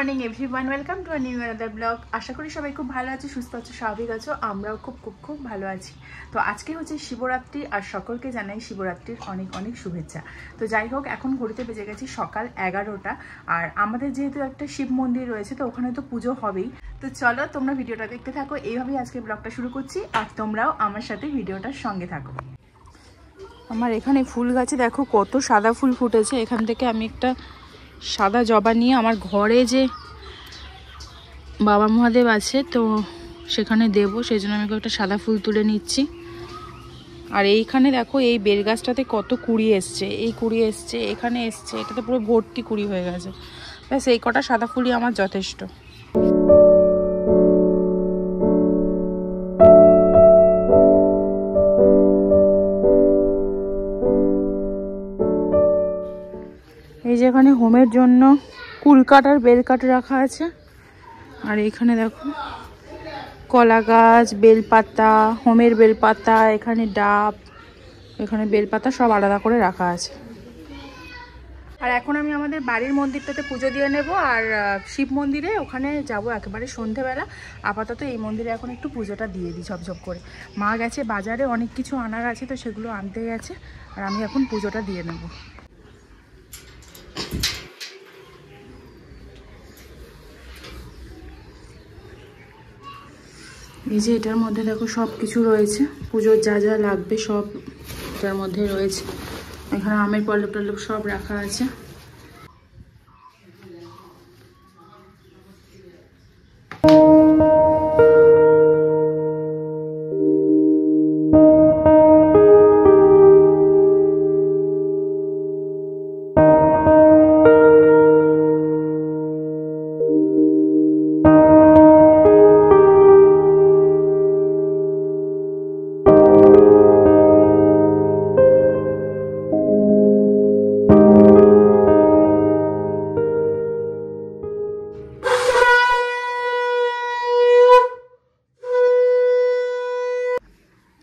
Morning everyone, welcome to a new another blog. আশা করি সবাই খুব ভালো আছে, সুস্থ আছো, স্বাভাবিক আছো। আমরাও খুব ভালো আছি। তো আজকে হচ্ছে শিবরাত্রি, আর সকলকে জানাই শিবরাত্রির অনেক অনেক শুভেচ্ছা। তো যাই হোক, এখন ঘড়িতে বেজে গেছি সকাল 11টা। আর আমাদের যেহেতু একটা শিব মন্দির রয়েছে, তো ওখানে তো পুজো হবেই। তো চলো তোমরা ভিডিওটা দেখতে থাকো। এইভাবেই আজকে ব্লগটা শুরু করছি, আর তোমরাও আমার সাথে ভিডিওটার সঙ্গে থাকো। আমার এখানে ফুল গাছে দেখো কত সাদা ফুল ফুটেছে। এখান থেকে আমি একটা সাদা জবা নিয়ে আমার ঘরে যে বাবা মহাদেব আছে, তো সেখানে দেব, সেই জন্য আমি একটা সাদা ফুল তুলে নিচ্ছি। আর এইখানে দেখো এই বেল গাছটাতে কত কুড়ি এসছে, এই কুড়ি এসছে, এখানে এসছে, এটাতে পুরো ভর্তি কুড়ি হয়ে গেছে। ব্যাস এই কটা সাদা ফুলই আমার যথেষ্ট। এই যে এখানে হোমের জন্য কুলকাঠ আর বেলকাঠ রাখা আছে। আর এখানে দেখো কলা গাছ, বেলপাতা, হোমের বেলপাতা, এখানে ডাব, এখানে বেলপাতা সব আলাদা করে রাখা আছে। আর এখন আমি আমাদের বাড়ির মন্দিরটাতে পুজো দিয়ে নেব, আর শিব মন্দিরে ওখানে যাব একেবারে সন্ধেবেলা। আপাতত এই মন্দিরে এখন একটু পুজোটা দিয়ে দিই ঝপঝপ করে। মা গেছে বাজারে, অনেক কিছু আনার আছে, তো সেগুলো আনতে গেছে, আর আমি এখন পুজোটা দিয়ে নেব। এই যে এটার মধ্যে দেখো সব কিছু রয়েছে, পুজোর যা যা লাগবে সব এটার মধ্যে রয়েছে। এখানে আমের পল্লব টল্লব সব রাখা আছে।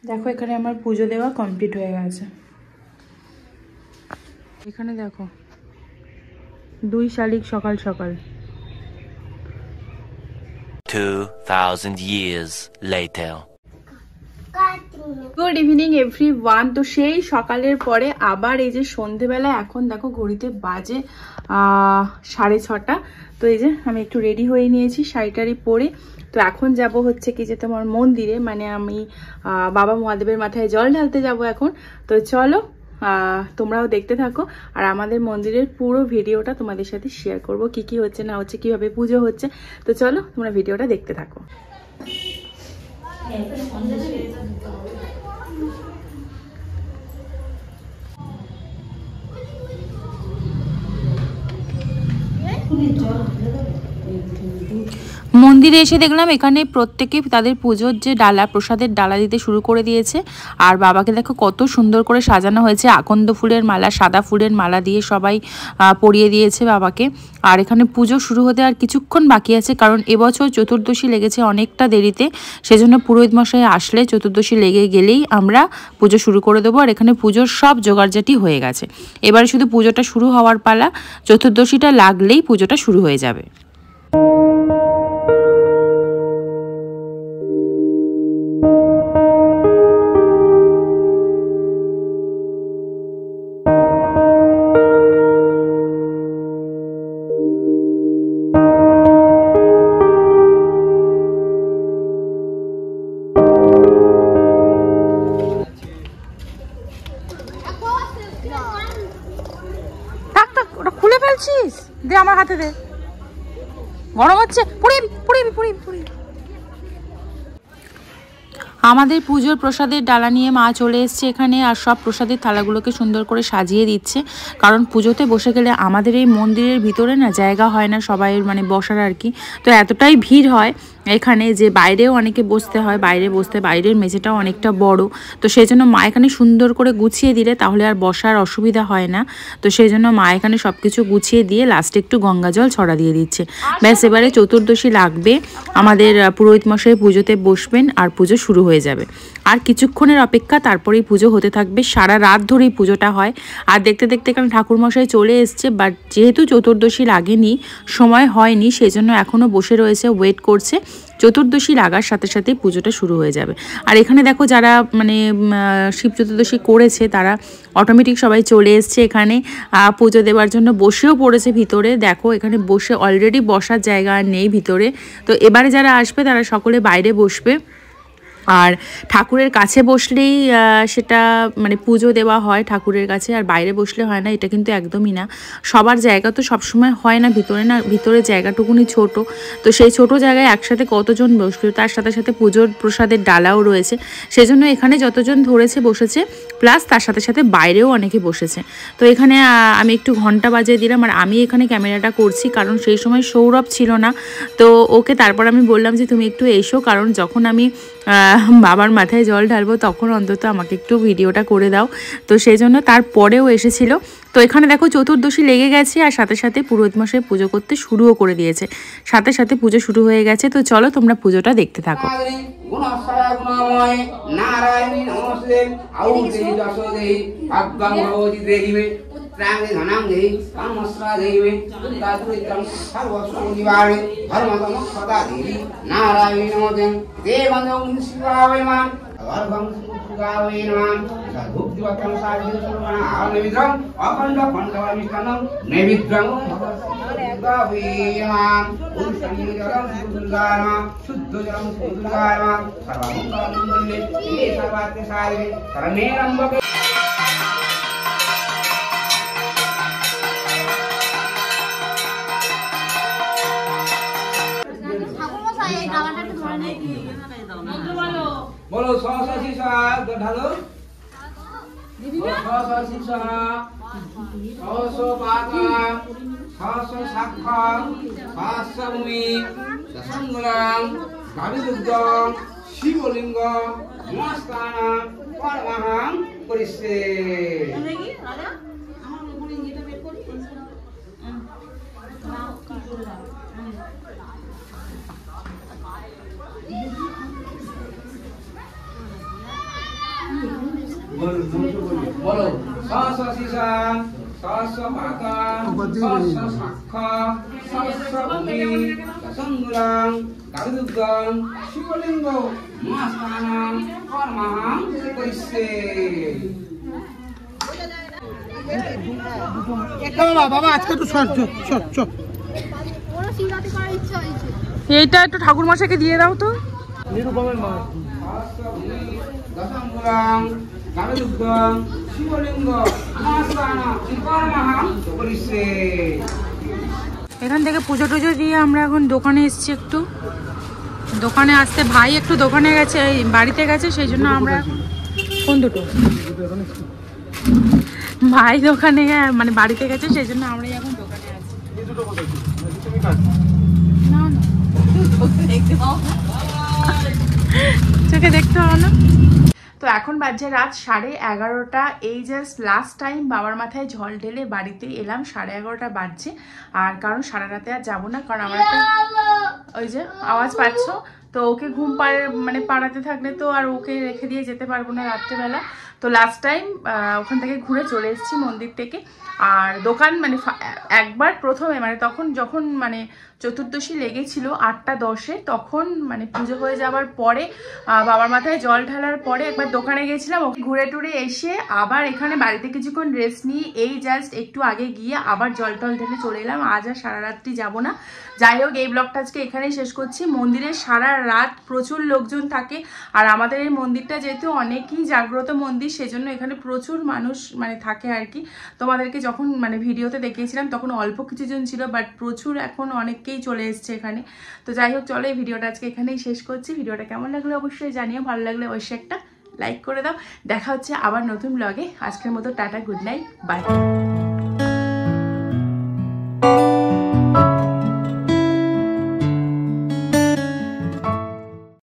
দেখো এখানে আমার পুজো দেওয়া কমপ্লিট হয়ে গেছে। এখানে দেখো 2 শালিক সকাল সকাল। 2000 years later. Good evening everyone. তো সেই সকালের পরে আবার এই যে সন্ধেবেলা, এখন দেখো ঘড়িতে বাজে 6:30। তো এই যে আমি একটু রেডি হয়ে নিয়েছি, শাড়িটারি পরে। তো এখন যাব হচ্ছে কি যে তোমার মন্দিরে, মানে আমি বাবা মহাদেবের মাথায় জল ঢালতে যাব এখন। তো চলো তোমরাও দেখতে থাকো, আর আমাদের মন্দিরের পুরো ভিডিওটা তোমাদের সাথে শেয়ার করব, কি কি হচ্ছে না হচ্ছে, কিভাবে পুজো হচ্ছে। তো চলো তোমরা ভিডিওটা দেখতে থাকো। মন্দিরে এসে দেখলাম এখানে প্রত্যেকে তাদের পুজোর যে ডালা, প্রসাদের ডালা দিতে শুরু করে দিয়েছে। আর বাবাকে দেখো কত সুন্দর করে সাজানো হয়েছে, আকন্দ ফুলের মালা, সাদা ফুলের মালা দিয়ে সবাই পরিয়ে দিয়েছে বাবাকে। আর এখানে পুজো শুরু হতে আর কিছুক্ষণ বাকি আছে, কারণ এবছর চতুর্দশী লেগেছে অনেকটা দেরিতে। সেজন্য পুরোহিত মশাই আসলে চতুর্দশী লেগে গেলেই আমরা পুজো শুরু করে দেবো। আর এখানে পুজোর সব জোগাড়জাটি হয়ে গেছে, এবারে শুধু পুজোটা শুরু হওয়ার পালা। চতুর্দশীটা লাগলেই পুজোটা শুরু হয়ে যাবে। খুলে ফেলছিস, দে আমার হাতে দে, গরম হচ্ছে, পুড়ে। আমাদের পুজোর প্রসাদের ডালা নিয়ে মা চলে এসছে এখানে, আর সব প্রসাদের থালাগুলোকে সুন্দর করে সাজিয়ে দিচ্ছে। কারণ পুজোতে বসে গেলে আমাদের এই মন্দিরের ভিতরে না জায়গা হয় না সবাই, মানে বসার আর কি। তো এতটাই ভিড় হয় এখানে যে বাইরেও অনেকে বসতে হয়, বাইরে বসতে, বাইরের মেঝেটাও অনেকটা বড়, তো সেই জন্য মা এখানে সুন্দর করে গুছিয়ে দিলে তাহলে আর বসার অসুবিধা হয় না। তো সেই জন্য মা এখানে সব কিছু গুছিয়ে দিয়ে লাস্টে একটু গঙ্গা জল ছড়া দিয়ে দিচ্ছে। ব্যাস এবারে চতুর্দশী লাগবে, আমাদের পুরোহিত মশাই পুজোতে বসবেন আর পুজো শুরু হয়ে যাবে। আর কিছুক্ষণের অপেক্ষা, তারপরেই পুজো হতে থাকবে। সারা রাত ধরেই পুজোটা হয়। আর দেখতে দেখতে এখানে ঠাকুরমশাই চলে এসছে, বাট যেহেতু চতুর্দশী লাগেনি, সময় হয়নি, সেই জন্য এখনও বসে রয়েছে, ওয়েট করছে। চতুর্দশী লাগার সাথে সাথেই পুজোটা শুরু হয়ে যাবে। আর এখানে দেখো যারা মানে শিব চতুর্দশী করেছে তারা অটোমেটিক সবাই চলে এসছে এখানে পুজো দেওয়ার জন্য, বসেও পড়েছে ভিতরে। দেখো এখানে বসে অলরেডি বসার জায়গা আর নেই ভিতরে। তো এবারে যারা আসবে তারা সকলে বাইরে বসবে। আর ঠাকুরের কাছে বসলেই সেটা মানে পুজো দেওয়া হয় ঠাকুরের কাছে, আর বাইরে বসলে হয় না, এটা কিন্তু একদমই না। সবার জায়গা তো সবসময় হয় না ভিতরে, না ভিতরে জায়গাটুকুনি ছোট, তো সেই ছোট জায়গায় একসাথে কতজন বসবে, তার সাথে সাথে পুজোর প্রসাদের ডালাও রয়েছে, সেজন্য এখানে যতজন ধরেছে বসেছে, প্লাস তার সাথে সাথে বাইরেও অনেকে বসেছে। তো এখানে আমি একটু ঘন্টা বাজিয়ে দিলাম, আর আমি এখানে ক্যামেরাটা করছি কারণ সেই সময় সৌরভ ছিল না। তো ওকে তারপর আমি বললাম যে তুমি একটু এসো, কারণ যখন আমি বাবার মাথায় জল ঢালবো তখন অন্তত আমাকে একটু ভিডিওটা করে দাও। তো সেই জন্য তারপরেও এসেছিল। তো এখানে দেখো চতুর্দশী লেগে গেছে, আর সাথে সাথে পুরোহিত মশাই পুজো করতে শুরুও করে দিয়েছে, সাথে সাথে পুজো শুরু হয়ে গেছে। তো চলো তোমরা পুজোটা দেখতে থাকো। বলো সরস্বতী ঢালো, সরস্বতী সহস্র পাকা সহস্র শাখা সহস্র ভূমি দশঙ্গুলাং গাবিদুগ্ধং শিবলিঙ্গ নমস্কার পরমহং করিষ্যে। বলো সহস্র শিষা সহস্র পাকা সহস্র শাখা সহস্র ভূমি দশঙ্গুলাং গাবিদুগ্ধং শিবলিঙ্গ নমস্কার পরমহং করিষ্যে। বাবা আজকে একটু এইটা একটু ঠাকুর মশাইকে দিয়ে দাও তো। নিরুপমের মা দশঙ্গুলাং গাবিদুগ্ধং শিবলিঙ্গ নমস্কার পরমহং করিষ্যে। এখান থেকে পুজো টুজো দিয়ে আমরা এখন দোকানে এসেছি, একটু দোকানে আসতে, ভাই একটু দোকানে গেছে, বাড়িতে গেছে, সেই জন্য আমরা কোন দুটো ভাই দোকানে মানে বাড়িতে গেছে, সেই জন্য আমরা এখন দোকানে আছি। না না চোখে দেখতে হবে না। তো এখন বাজে রাত 11:30। এই জাস্ট লাস্ট টাইম বাবার মাথায় জল ঢেলে বাড়িতে এলাম, 11:30 বাজছে। আর কারণ সারা রাতে আর যাবো না, কারণ আমার একটা ওই যে আওয়াজ পাচ্ছ, তো ওকে ঘুম মানে পাড়াতে থাকলে তো আর ওকে রেখে দিয়ে যেতে পারবো না রাত্রেবেলা। তো লাস্ট টাইম ওখান থেকে ঘুরে চলে এসেছি মন্দির থেকে। আর দোকান মানে একবার প্রথমে মানে তখন যখন মানে চতুর্দশী লেগেছিল 8:10-এ, তখন মানে পুজো হয়ে যাওয়ার পরে বাবার মাথায় জল ঢালার পরে একবার দোকানে গেছিলাম, ওকে ঘুরে টুরে এসে আবার এখানে বাড়িতে কিছুক্ষণ রেস্ট নিয়ে এই জাস্ট একটু আগে গিয়ে আবার জল টল ঢেলে চলে এলাম। আজ আর সারা রাত্রি যাবো না। যাই হোক, এই ব্লগটা আজকে এখানেই শেষ করছি। মন্দিরে সারা রাত প্রচুর লোকজন থাকে, আর আমাদের এই মন্দিরটা যেহেতু অনেকই জাগ্রত মন্দির, সেজন্য এখানে প্রচুর মানুষ মানে থাকে আর কি। তোমাদেরকে যখন মানে ভিডিওতে দেখিয়েছিলাম তখন অল্প কিছুজন ছিল, বাট প্রচুর এখন অনেককেই চলে এসছে এখানে। তো যাই হোক, চলো এই ভিডিওটা আজকে এখানেই শেষ করছি। ভিডিওটা কেমন লাগলো অবশ্যই জানিও, ভালো লাগলে অবশ্যই একটা লাইক করে দাও। দেখা হচ্ছে আবার নতুন ব্লগে। আজকের মতো টাটা, গুড নাইট, বাই।